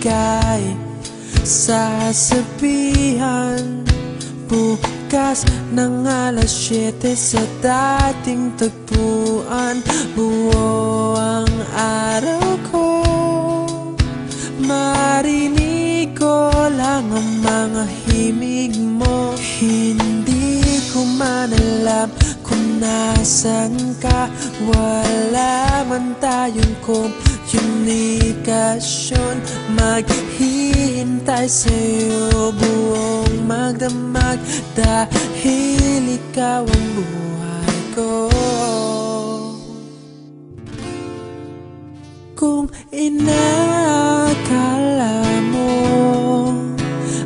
ika'y sasabihan. Bukas ng alas 7 sa dating tagpuan, buo ang araw ko. Marinig ko lang ang mga himig mo. Hindi ko man alam kung nasan ka. Wala man tayong komunikasyon. Maghihintay sa'yo buong magdamag, dahil ikaw ang buhay ko. Kung inakala mo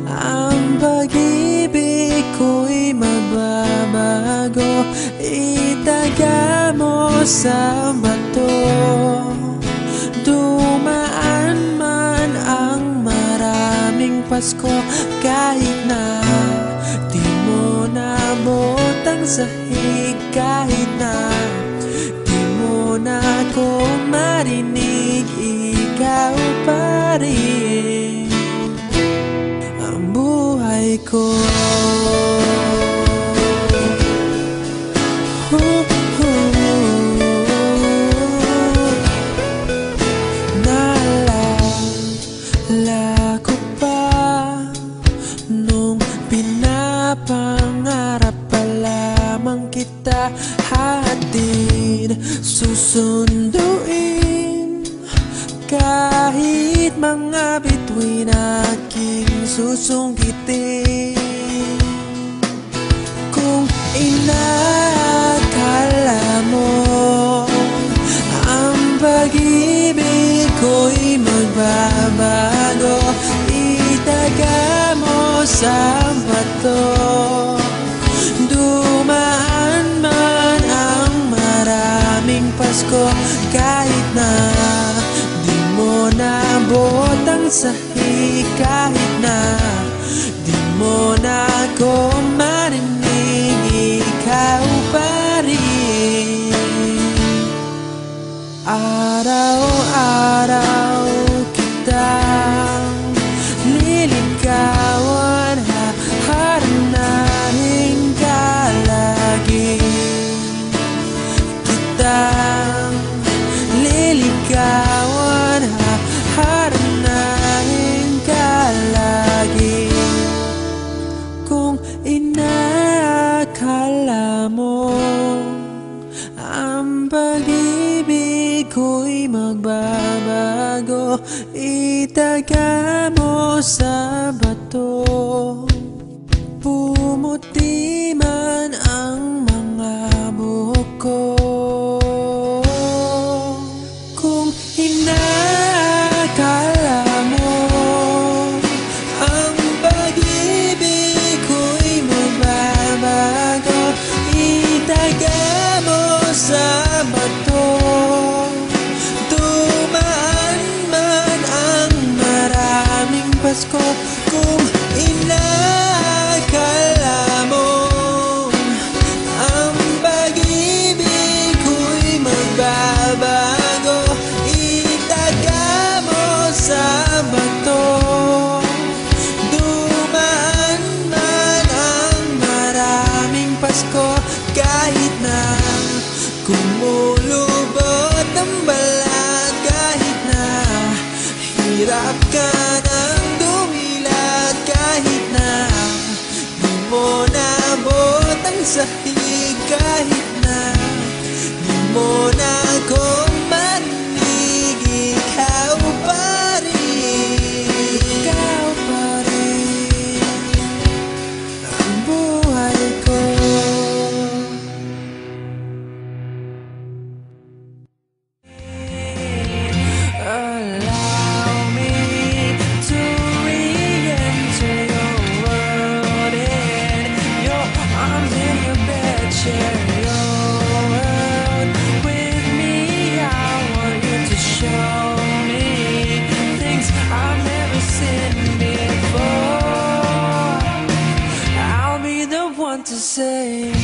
ang pag-ibig ko'y mababago, itaga mo sa bato. Dumaan man ang maraming Pasko, kahit na di mo nabot ang sahig, kahit na di mo na ako marinig, ikaw pa rin ang buhay ko. Naalala ko pa nung pinapangarap pa lamang kita, hatid susunduin kahit mga bituin aking susungkitin. Kung inakala mo ang pag-ibig ko'y magbabago, itaga mo sa bato. Dumaan man ang maraming Pasko, kahit na di mo nabot ang sahig, kahit na di mo na ako marinig, ikaw pa rin. Araw-araw kitang liligawan, haharanahin ka lagi. Kitang liligawan, haharanahin ka lagi. Kung inakala mo ang pag-ibig ko'y magbabago, itaga mo sa bato. Pumuti man ang mga buhok ko. Kung inakala mo ang pag-ibig ko'y magbabago, itaga mo sa bato. Dumaan man ang maraming Pasko, kung inakala mo ang pag-ibig ko'y magbabago, itaga mo sa bato. Dumaan man ang maraming Pasko, kahit na kumulubot ang balat, kahit na hirap ka ng dumilat, kahit na di mo nabot ang sahig, kahit na di mo na ako marinig, ikaw pa rin, ikaw pa rin ang buhay ko. Allow me to re-enter your world, in your arms, in your bed, share your world with me. I want you to show me things I've never seen before. I'll be the one to say